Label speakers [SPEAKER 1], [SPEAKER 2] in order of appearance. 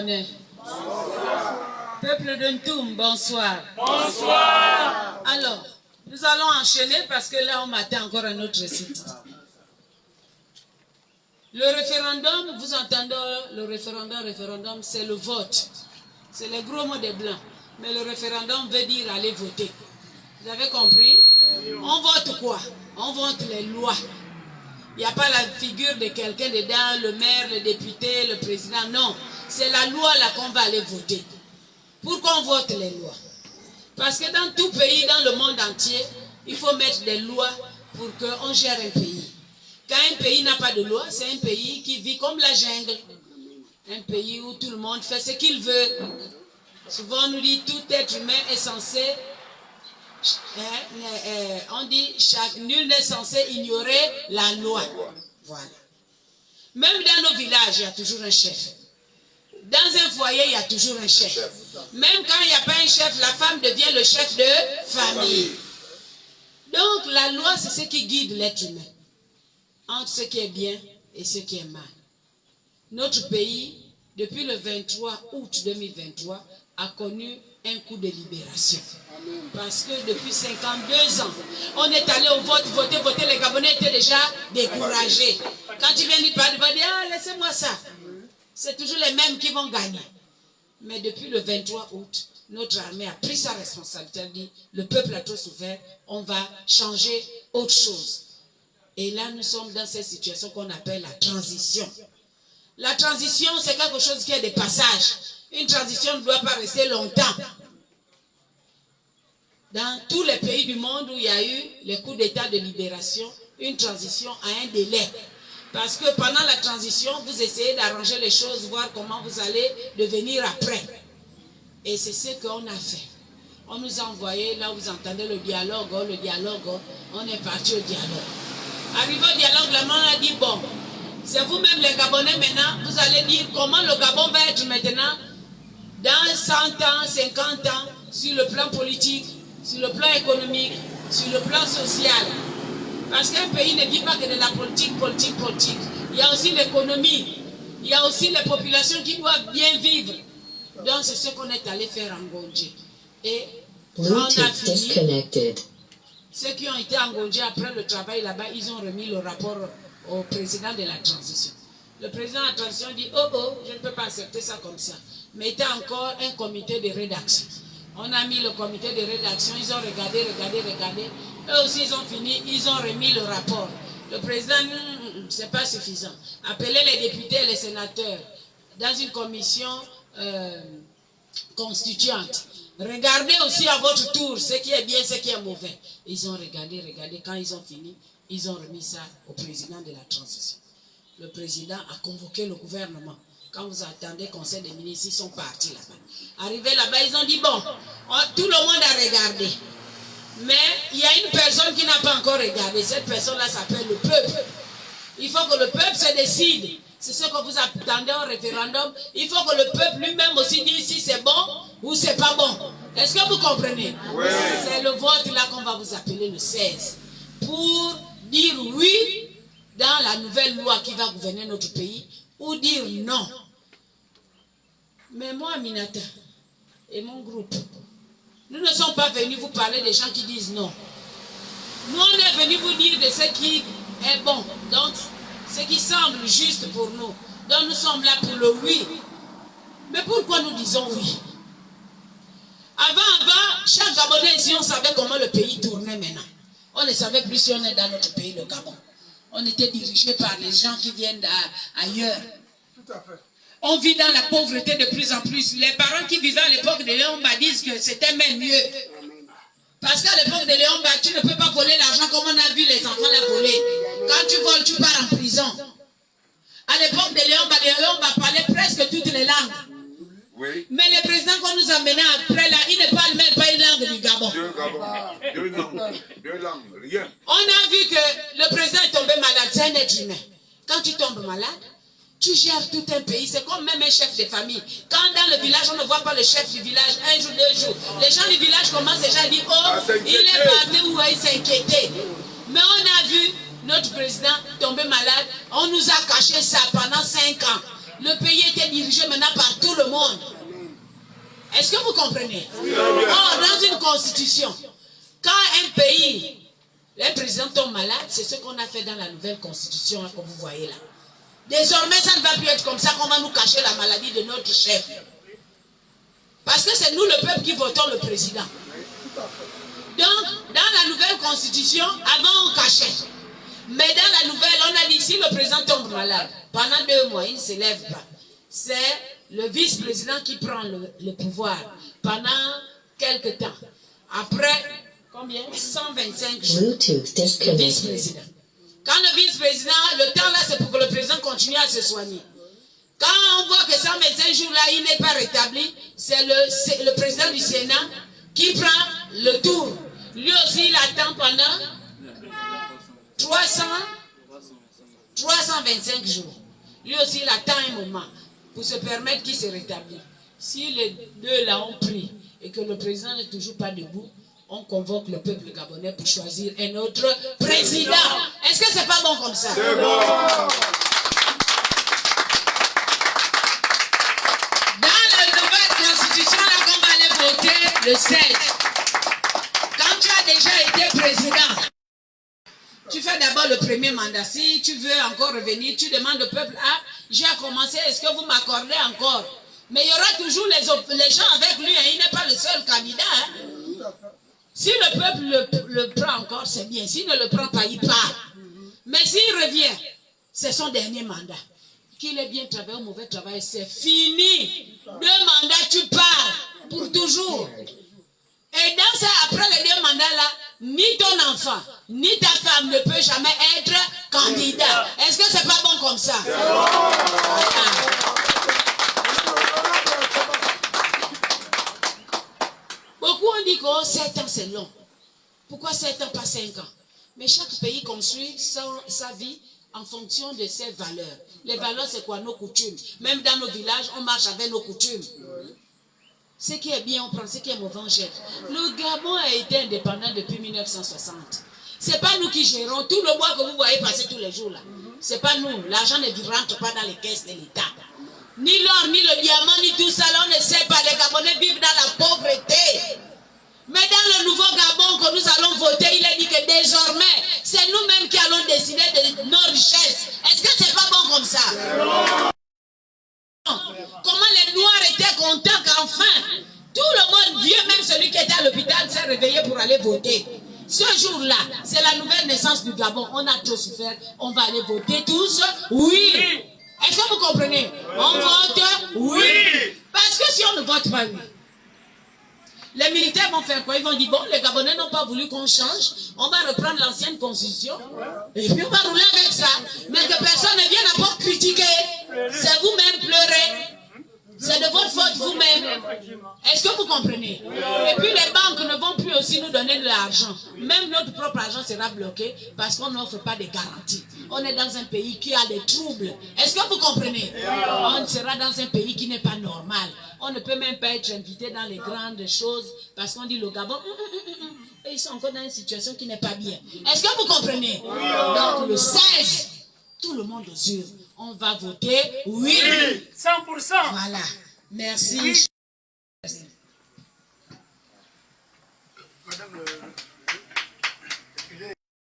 [SPEAKER 1] Gabonais. Bonsoir. Peuple de Ntoum, bonsoir.
[SPEAKER 2] Bonsoir.
[SPEAKER 1] Alors, nous allons enchaîner parce que là, on m'attend encore un autre site. Le référendum, vous entendez le référendum, c'est le vote. C'est les gros mots des Blancs. Mais le référendum veut dire aller voter. Vous avez compris? On vote quoi? On vote les lois. Il n'y a pas la figure de quelqu'un dedans, le maire, le député, le président. Non, c'est la loi là qu'on va aller voter. Pourquoi on vote les lois? Parce que dans tout pays, dans le monde entier, il faut mettre des lois pour qu'on gère un pays. Quand un pays n'a pas de loi, c'est un pays qui vit comme la jungle. Un pays où tout le monde fait ce qu'il veut. Souvent on nous dit tout être humain est censé, on dit nul n'est censé ignorer la loi. Voilà. Même dans nos villages, il y a toujours un chef. Dans un foyer, il y a toujours un chef. Même quand il n'y a pas un chef, la femme devient le chef de famille. Donc la loi, c'est ce qui guide l'être humain entre ce qui est bien et ce qui est mal. Notre pays, depuis le 23 août 2023, a connu un coup de libération. Parce que depuis 52 ans, on est allé au vote, voter, les Gabonais étaient déjà découragés. Quand tu viens lui parler, tu vas dire, ah, laissez-moi ça. C'est toujours les mêmes qui vont gagner. Mais depuis le 23 août, notre armée a pris sa responsabilité, elle dit, le peuple a trop souffert, on va changer autre chose. Et là, nous sommes dans cette situation qu'on appelle la transition. La transition, c'est quelque chose qui est des passages. Une transition ne doit pas rester longtemps. Dans tous les pays du monde où il y a eu les coups d'état de libération, une transition a un délai. Parce que pendant la transition, vous essayez d'arranger les choses, voir comment vous allez devenir après. Et c'est ce qu'on a fait. On nous a envoyé, là vous entendez le dialogue, on est parti au dialogue. Arrivé au dialogue, la main a dit, bon, c'est vous-même les Gabonais maintenant, vous allez dire comment le Gabon va être maintenant dans 100 ans, 50 ans, sur le plan politique, sur le plan économique, sur le plan social. Parce qu'un pays ne vit pas que de la politique. Il y a aussi l'économie, il y a aussi les populations qui doivent bien vivre. Donc c'est ce qu'on est allé faire en Ngondje. Et on a fini. Ceux qui ont été en Ngondje après le travail là-bas, ils ont remis le rapport au président de la transition. Le président de la transition dit, oh, je ne peux pas accepter ça comme ça. Mais il y a encore un comité de rédaction. On a mis le comité de rédaction, ils ont regardé. Eux aussi, ils ont fini, ils ont remis le rapport. Le président, c'est pas suffisant. Appelez les députés et les sénateurs dans une commission constituante. Regardez aussi à votre tour ce qui est bien, ce qui est mauvais. Ils ont regardé. Quand ils ont fini, ils ont remis ça au président de la transition. Le président a convoqué le gouvernement. Quand vous attendez le conseil des ministres, ils sont partis là-bas. Arrivés là-bas, ils ont dit, bon, tout le monde a regardé. Mais il y a une personne qui n'a pas encore regardé. Cette personne-là s'appelle le peuple. Il faut que le peuple se décide. C'est ce que vous attendez au référendum. Il faut que le peuple lui-même aussi dise si c'est bon ou c'est pas bon. Est-ce que vous comprenez? Oui. C'est le vote là qu'on va vous appeler le 16. Pour dire oui dans la nouvelle loi qui va gouverner notre pays ou dire non. Mais moi, Aminata et mon groupe, nous ne sommes pas venus vous parler des gens qui disent non. Nous, on est venus vous dire de ce qui est bon. Donc, ce qui semble juste pour nous. Donc, nous sommes là pour le oui. Mais pourquoi nous disons oui? Avant, chaque Gabonais ici, on savait comment le pays tournait maintenant. On ne savait plus si on est dans notre pays, le Gabon. On était dirigé par les gens qui viennent d'ailleurs.
[SPEAKER 2] Tout à fait.
[SPEAKER 1] On vit dans la pauvreté de plus en plus. Les parents qui vivaient à l'époque de Léomba disent que c'était même mieux. Parce qu'à l'époque de Léomba, tu ne peux pas voler l'argent comme on a vu les enfants la voler. Quand tu voles, tu pars en prison. À l'époque de Léomba parlait presque toutes les langues.
[SPEAKER 2] Oui.
[SPEAKER 1] Mais le président qu'on nous a mené après là, il ne parle même pas une langue du Gabon.
[SPEAKER 2] Deux langues, rien.
[SPEAKER 1] On a vu que le président est tombé malade, c'est un être humain. Quand tu tombes malade, tu gères tout un pays, c'est comme même un chef de famille. Quand dans le village, on ne voit pas le chef du village, un jour, 2 jours. Les gens du village commencent déjà à dire, oh, il est parti ou il s'est inquiété. Mais on a vu notre président tomber malade, on nous a caché ça pendant 5 ans. Le pays était dirigé maintenant par tout le monde. Est-ce que vous comprenez? Or, dans une constitution, quand un pays, le président tombe malade, c'est ce qu'on a fait dans la nouvelle constitution, hein, comme vous voyez là. Désormais, ça ne va plus être comme ça qu'on va nous cacher la maladie de notre chef. Parce que c'est nous, le peuple, qui votons le président. Donc, dans la nouvelle constitution, avant on cachait. Mais dans la nouvelle, on a dit, si le président tombe malade, pendant 2 mois, il ne se lève pas. C'est le vice-président qui prend le pouvoir pendant quelques temps. Après, combien? 125 jours. Le vice-président. Quand le vice-président, le temps là, c'est pour que le président continue à se soigner. Quand on voit que 125 jours là, il n'est pas rétabli, c'est le président du Sénat qui prend le tour. Lui aussi, il attend pendant 325 jours. Lui aussi, il attend un moment pour se permettre qu'il se rétablisse. Si les deux là ont pris et que le président n'est toujours pas debout, on convoque le peuple gabonais pour choisir un autre président. Est-ce que c'est pas bon comme ça?
[SPEAKER 2] C'est bon.
[SPEAKER 1] Dans la nouvelle constitution, là, qu'on va aller voter le 16. Quand tu as déjà été président, tu fais d'abord le premier mandat. Si tu veux encore revenir, tu demandes au peuple, ah, j'ai commencé, est-ce que vous m'accordez encore? Mais il y aura toujours les gens avec lui, hein, il n'est pas le seul candidat. Hein. Si le peuple le prend encore, c'est bien. S'il ne le prend pas, il part. Mais s'il revient, c'est son dernier mandat. Qu'il ait bien travaillé ou mauvais travail, c'est fini. 2 mandats, tu pars pour toujours. Et dans ça, après les 2 mandats-là, ni ton enfant, ni ta femme ne peut jamais être candidat. Est-ce que c'est pas bon comme ça? Beaucoup ont dit que 7 ans c'est long. Pourquoi 7 ans, pas 5 ans? Mais chaque pays construit sa vie en fonction de ses valeurs. Les valeurs, c'est quoi? Nos coutumes. Même dans nos villages, on marche avec nos coutumes. Ce qui est bien, on prend. Ce qui est mauvais, on jette. Le Gabon a été indépendant depuis 1960. Ce n'est pas nous qui gérons tout le bois que vous voyez passer tous les jours là. Ce n'est pas nous. L'argent ne rentre pas dans les caisses de l'État. Ni l'or, ni le diamant, ni tout ça, là, on ne sait pas. Les Gabonais vivent dans la pauvreté. Mais dans le nouveau Gabon que nous allons voter, il est dit que désormais, c'est nous-mêmes qui allons décider de nos richesses. Est-ce que c'est pas bon comme ça? Comment les Noirs étaient contents qu'enfin, tout le monde, Dieu, même celui qui était à l'hôpital, s'est réveillé pour aller voter. Ce jour-là, c'est la nouvelle naissance du Gabon. On a trop souffert, on va aller voter tous. Oui. Est-ce que vous comprenez? On vote oui. Parce que si on ne vote pas oui, les militaires vont faire quoi? Ils vont dire, bon, les Gabonais n'ont pas voulu qu'on change, on va reprendre l'ancienne constitution, et puis on va rouler avec ça. Mais que personne ne vienne à pas critiquer. C'est vous-même pleurer. C'est de votre faute vous-même. Est-ce que vous comprenez? Et puis les banques ne vont plus aussi nous donner de l'argent. Même notre propre argent sera bloqué parce qu'on n'offre pas de garantie. On est dans un pays qui a des troubles. Est-ce que vous comprenez? On sera dans un pays qui n'est pas normal. On ne peut même pas être invité dans les grandes choses parce qu'on dit le Gabon, et ils sont encore dans une situation qui n'est pas bien. Est-ce que vous comprenez? Donc le 16, tout le monde aux yeux. On va voter oui.
[SPEAKER 3] 100%.
[SPEAKER 1] Voilà. Merci.